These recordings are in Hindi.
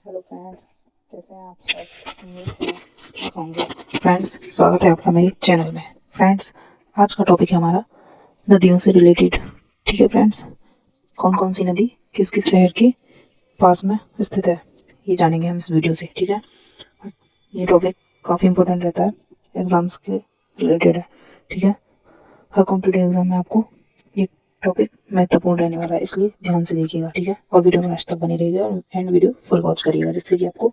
हेलो फ्रेंड्स, कैसे हैं आप सब? उम्मीद है ठीक होंगे। फ्रेंड्स, स्वागत है आपका मेरे चैनल में। फ्रेंड्स, आज का टॉपिक है हमारा नदियों से रिलेटेड। ठीक है फ्रेंड्स, कौन कौन सी नदी किस किस शहर के पास में स्थित है, ये जानेंगे हम इस वीडियो से। ठीक है, ये टॉपिक काफ़ी इंपॉर्टेंट रहता है, एग्जाम्स के रिलेटेड है। ठीक है, हर कॉम्पिटेटिव एग्जाम में आपको ये टॉपिक महत्वपूर्ण रहने वाला है, इसलिए ध्यान से देखिएगा। ठीक है, और वीडियो में लास्ट तक बने रहिएगा और एंड वीडियो फुल वॉच करिएगा, जिससे कि आपको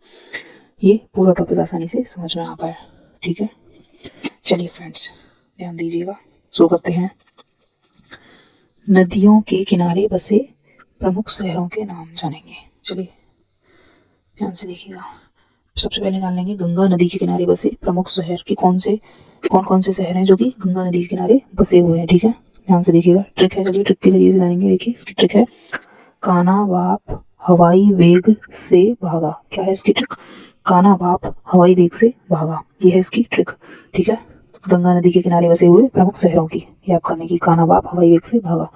ये पूरा टॉपिक आसानी से समझ में आ पाए। ठीक है, चलिए फ्रेंड्स, ध्यान दीजिएगा, शुरू करते हैं। नदियों के किनारे बसे प्रमुख शहरों के नाम जानेंगे। चलिए ध्यान से देखिएगा। सबसे पहले जान लेंगे गंगा नदी के किनारे बसे प्रमुख शहर के कौन कौन से शहर हैं जो कि गंगा नदी के किनारे बसे हुए हैं। ठीक है, ध्यान से देखिएगा। ट्रिक है, चलिए ट्रिक के जरिए जानेंगे। देखिए इसकी ट्रिक है, काना बाप हवाई वेग से भागा। क्या है इसकी ट्रिक? काना बाप हवाई वेग से भागा, ये है इसकी ट्रिक। ठीक है, गंगा नदी के किनारे बसे हुए प्रमुख शहरों की याद करने की। काना बाप हवाई वेग से भागा।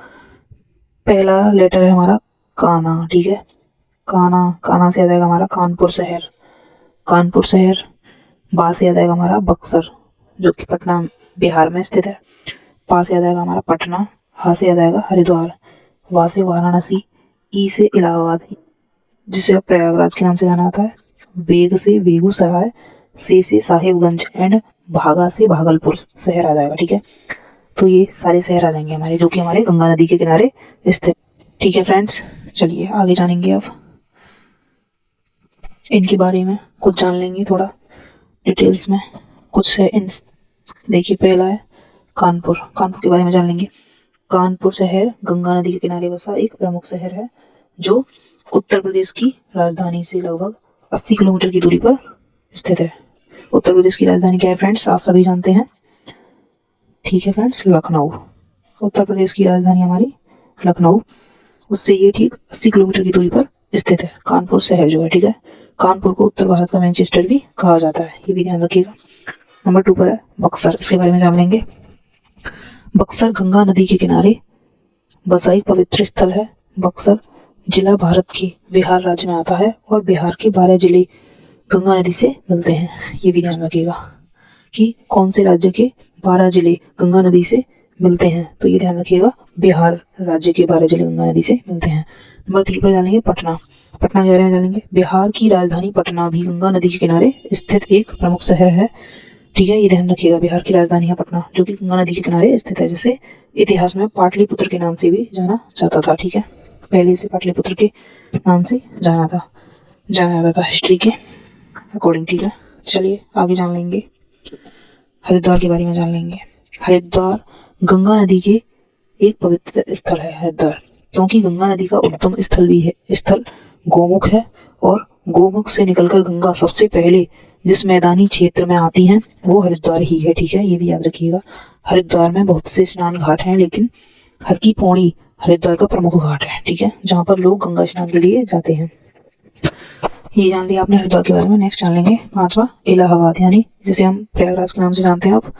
पहला लेटर है हमारा काना। ठीक है, काना, काना से आ जाएगा हमारा कानपुर शहर। कानपुर शहर। बा से आ जाएगा हमारा बक्सर, जो कि पटना बिहार में स्थित है। पा से आ जाएगा हमारा पटना। हा से आ जाएगा हरिद्वार। वा से वाराणसी। ई से इलाहाबाद, जिसे अब प्रयागराज के नाम से जाना जाता है। वेग से बेगूसराय। से साहिबगंज एंड भागा से भागलपुर शहर आ जाएगा। ठीक है, तो ये सारे शहर आ जाएंगे हमारे, जो कि हमारे गंगा नदी के किनारे स्थित। ठीक है फ्रेंड्स, चलिए आगे जानेंगे। अब इनके बारे में कुछ जान लेंगे, थोड़ा डिटेल्स में कुछ है इन। देखिए पहला है कानपुर। कानपुर के बारे में जान लेंगे। कानपुर शहर गंगा नदी के किनारे बसा एक प्रमुख शहर है, जो उत्तर प्रदेश की राजधानी से लगभग 80 किलोमीटर की दूरी पर स्थित है। उत्तर प्रदेश की राजधानी क्या है फ्रेंड्स? आप सभी जानते हैं। ठीक है फ्रेंड्स, लखनऊ। उत्तर प्रदेश की राजधानी हमारी लखनऊ, उससे ये ठीक 80 किलोमीटर की दूरी पर स्थित है कानपुर शहर जो है। ठीक है, कानपुर को उत्तर भारत का मैनचेस्टर भी कहा जाता है, ये भी ध्यान रखिएगा। नंबर 2 पर है बक्सर। इसके बारे में जान लेंगे। बक्सर गंगा नदी के किनारे बसा एक पवित्र स्थल है। बक्सर जिला भारत के बिहार राज्य में आता है और बिहार के 12 जिले गंगा नदी से मिलते हैं। ये भी ध्यान रखिएगा कि कौन से राज्य के 12 जिले गंगा नदी से मिलते हैं, तो ये ध्यान रखिएगा, बिहार राज्य के 12 जिले गंगा नदी से मिलते हैं। नंबर 3 पर जानेंगे पटना। पटना के बारे में जानेंगे। बिहार की राजधानी पटना भी गंगा नदी के किनारे स्थित एक प्रमुख शहर है। ठीक है, ये ध्यान रखिएगा, बिहार की राजधानी है पटना, जो कि गंगा नदी के किनारे स्थित है, जिसे इतिहास में पाटलिपुत्र के नाम से भी जाना जाता था। ठीक है, पहले से पाटलिपुत्र के नाम से जाना जाता था हिस्ट्री के अकॉर्डिंग। ठीक है, चलिए आगे जान लेंगे। हरिद्वार के बारे में जान लेंगे। हरिद्वार गंगा नदी के एक पवित्र स्थल है। हरिद्वार क्योंकि गंगा नदी का उद्गम स्थल भी है। स्थल गोमुख है और गोमुख से निकलकर गंगा सबसे पहले जिस मैदानी क्षेत्र में आती हैं वो हरिद्वार ही है। ठीक है, ये भी याद रखिएगा। हरिद्वार में बहुत से स्नान घाट हैं, लेकिन हर की पौड़ी हरिद्वार का प्रमुख घाट है। ठीक है, जहाँ पर लोग गंगा स्नान के लिए जाते हैं। ये जान लिया आपने हरिद्वार के बारे में। नेक्स्ट जान लेंगे 5वां इलाहाबाद, यानी जिसे हम प्रयागराज के नाम से जानते हैं अब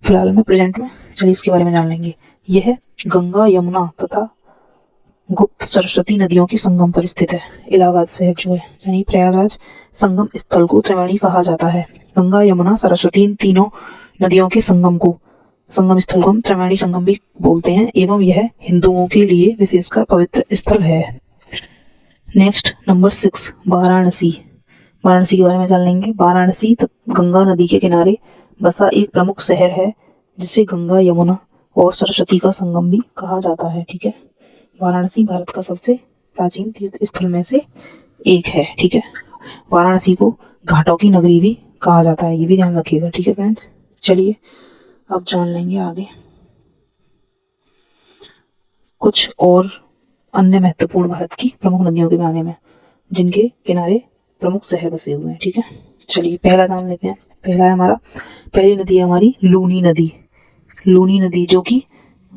फिलहाल में, प्रेजेंट में। चलिए इसके बारे में जान लेंगे। यह गंगा यमुना तथा गुप्त सरस्वती नदियों के संगम पर स्थित है। इलाहाबाद शहर जो है यानी प्रयागराज संगम स्थल को त्रिवेणी कहा जाता है। गंगा यमुना सरस्वती इन तीनों नदियों के संगम स्थल को हम त्रिवेणी संगम भी बोलते हैं, एवं यह हिंदुओं के लिए विशेषकर पवित्र स्थल है। Next number 6 Varanasi. वाराणसी के बारे में जान लेंगे। वाराणसी गंगा नदी के किनारे बसा एक प्रमुख शहर है, जिसे गंगा यमुना और सरस्वती का संगम भी कहा जाता है। ठीक है, वाराणसी भारत का सबसे प्राचीन तीर्थ स्थल में से एक है। ठीक है, वाराणसी को घाटों की नगरी भी कहा जाता है, ये भी ध्यान रखिएगा। ठीक है फ्रेंड्स, चलिए अब जान लेंगे आगे कुछ और अन्य महत्वपूर्ण भारत की प्रमुख नदियों के बारे में, जिनके किनारे प्रमुख शहर बसे हुए हैं। ठीक है, चलिए पहला जान लेते हैं। पहला है हमारा, पहली नदी है हमारी लूनी नदी। लूनी नदी जो कि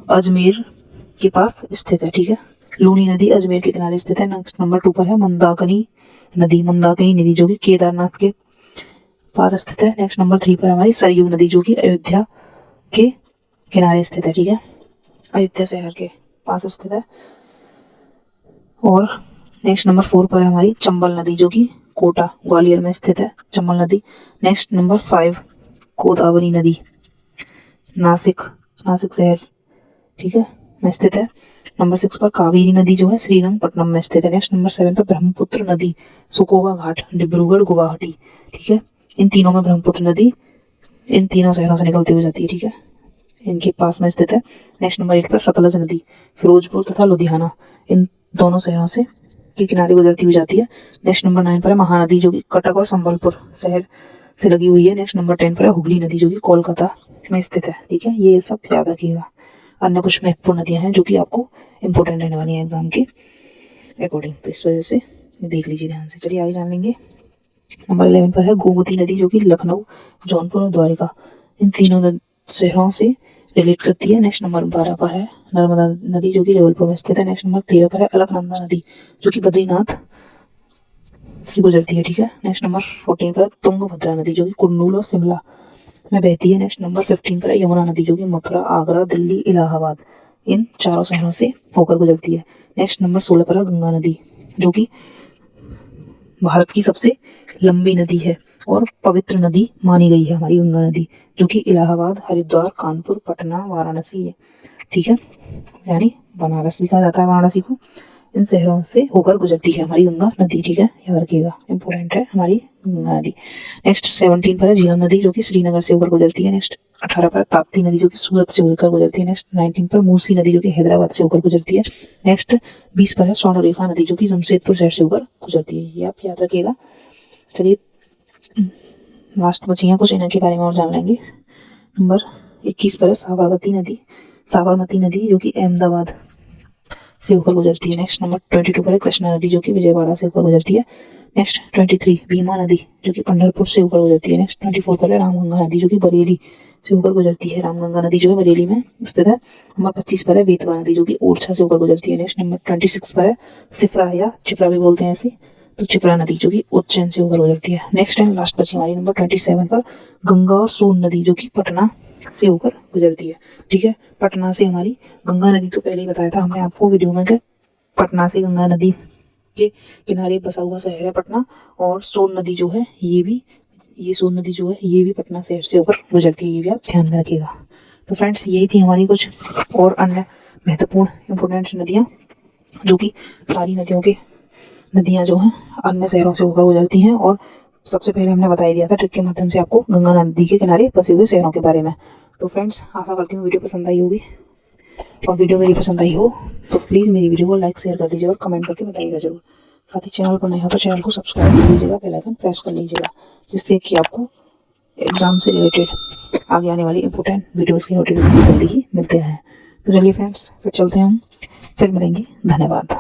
अजमेर के पास स्थित है। ठीक है, लूनी नदी अजमेर के किनारे स्थित है। नेक्स्ट नंबर 2 पर है मंदाकिनी नदी। मंदाकिनी नदी जो कि केदारनाथ के पास स्थित है। नेक्स्ट नंबर 3 पर हमारी सरयू नदी, जो कि अयोध्या के किनारे स्थित है। ठीक है, अयोध्या शहर के पास स्थित है। और नेक्स्ट नंबर 4 पर है हमारी चंबल नदी, जो कि कोटा ग्वालियर में स्थित है चंबल नदी। नेक्स्ट नंबर 5 गोदावरी नदी नासिक शहर, ठीक है, में स्थित है। नंबर 6 पर कावेरी नदी जो है श्रीरंगपट्टनम में स्थित है। नेक्स्ट नंबर 7 पर ब्रह्मपुत्र नदी सुकोवा घाट डिब्रूगढ़ गुवाहाटी, ठीक है, इन तीनों में ब्रह्मपुत्र नदी इन तीनों शहरों से निकलती हुई जाती है, ठीक है, इनके पास में स्थित है। नेक्स्ट नंबर 8 पर सतलज नदी फिरोजपुर तथा लुधियाना इन दोनों शहरों से के किनारे गुजरती हुई जाती है। नेक्स्ट नंबर 9 पर है महानदी जो कि कटक और संबलपुर शहर से लगी हुई है। नेक्स्ट नंबर 10 पर है हुगली नदी जो कि कोलकाता में स्थित है, ठीक है, ये सब याद रखिएगा। अन्य कुछ महत्वपूर्ण नदियां हैं जो कि आपको इंपॉर्टेंट रहने वाली हैं एग्जाम के अकॉर्डिंग, तो इस वजह से देख लीजिए ध्यान से। चलिए आगे जान लेंगे। नंबर 11 पर है गोमती नदी जो कि लखनऊ जौनपुर और द्वारिका इन तीनों शहरों से रिलेट करती है। नेक्स्ट नंबर 12 पर है नर्मदा नदी जो कि जबलपुर में स्थित है। नेक्स्ट नंबर 13 पर है अलकनंदा नदी जो कि बद्रीनाथ से गुजरती है, ठीक है। नेक्स्ट नंबर 14 पर तुंगभद्रा नदी जो कि कुर्नूल और शिमला में बहती है। नेक्स्ट नंबर 15 पर है यमुना नदी जो कि मथुरा आगरा दिल्ली इलाहाबाद इन चारों शहरों से होकर गुजरती है। नेक्स्ट नंबर 16 पर है गंगा नदी जो कि भारत की सबसे लंबी नदी है और पवित्र नदी मानी गई है हमारी गंगा नदी, जो कि इलाहाबाद हरिद्वार कानपुर पटना वाराणसी है, ठीक है, यानी बनारस भी कहा जाता है वाराणसी को। इन शहरों से होकर गुजरती है हमारी गंगा नदी, ठीक है, याद रखिएगा, इंपॉर्टेंट है हमारी गंगा नदी। नेक्स्ट 17 पर है झीलम नदी जो कि श्रीनगर से होकर गुजरती है। नेक्स्ट 18 पर ताप्ती नदी जो कि सूरत से होकर गुजरती है। नेक्स्ट 19 पर मूसी नदी जो कि हैदराबाद से होकर गुजरती है। नेक्स्ट 20 पर है स्वर्णरेखा नदी जो कि जमशेदपुर शहर से होकर गुजरती है, ये आप याद रखिएगा। चलिए लास्ट बची हैं कुछ, इनके बारे में और जान लेंगे। नंबर 21 पर है साबरमती नदी जो कि अहमदाबाद से होकर गुजरती है। नेक्स्ट नंबर 22 पर है कृष्णा नदी जो कि विजयवाड़ा से होकर गुजरती है। नेक्स्ट 23 भीमा नदी जो कि पंढरपुर से होकर गुजरती है। नेक्स्ट 24 पर है रामगंगा नदी जो कि बरेली से होकर गुजरती है, रामगंगा नदी जो है बरेली में स्थित है। नंबर 25 पर है बेतवा नदी जो कि ओरछा से होकर गुजरती है। नेक्स्ट नंबर 26 पर है सिफरा या चिपरा भी बोलते हैं ऐसे, तो चिपरा नदी जो कि उज्जैन से होकर गुजरती है। नेक्स्ट एंड लास्ट बची हमारी नंबर 27 पर गंगा और सोन नदी जो कि पटना से होकर गुजरती है, ठीक है। पटना से हमारी गंगा नदी तो पहले ही बताया था हमने आपको वीडियो में कि पटना से गंगा नदी के किनारे बसा हुआ शहर है पटना, और सोन नदी जो है ये सोन नदी जो है ये भी पटना शहर से होकर गुजरती है, ये भी आप ध्यान में रखिएगा। तो फ्रेंड्स यही थी हमारी कुछ और अन्य महत्वपूर्ण इंपोर्टेंट नदियाँ, जो कि सारी नदियाँ जो हैं अन्य शहरों से होकर गुजरती हैं। और सबसे पहले हमने बता दिया था ट्रिक के माध्यम से आपको गंगा नदी के किनारे बसे हुए शहरों के बारे में। तो फ्रेंड्स आशा करती हूँ वीडियो पसंद आई होगी, और वीडियो मेरी पसंद आई हो तो प्लीज़ मेरी वीडियो को लाइक शेयर कर दीजिए और कमेंट करके बताइएगा जरूर। साथ ही चैनल पर नए हो तो चैनल को सब्सक्राइब कर लीजिएगा, बेल आइकन प्रेस कर लीजिएगा, जिससे कि आपको एग्जाम से रिलेटेड आगे आने वाली इंपॉर्टेंट वीडियोज़ की नोटिफिकेशन जल्दी ही मिलते रहें। तो चलिए फ्रेंड्स फिर चलते हैं, हम फिर मिलेंगे, धन्यवाद।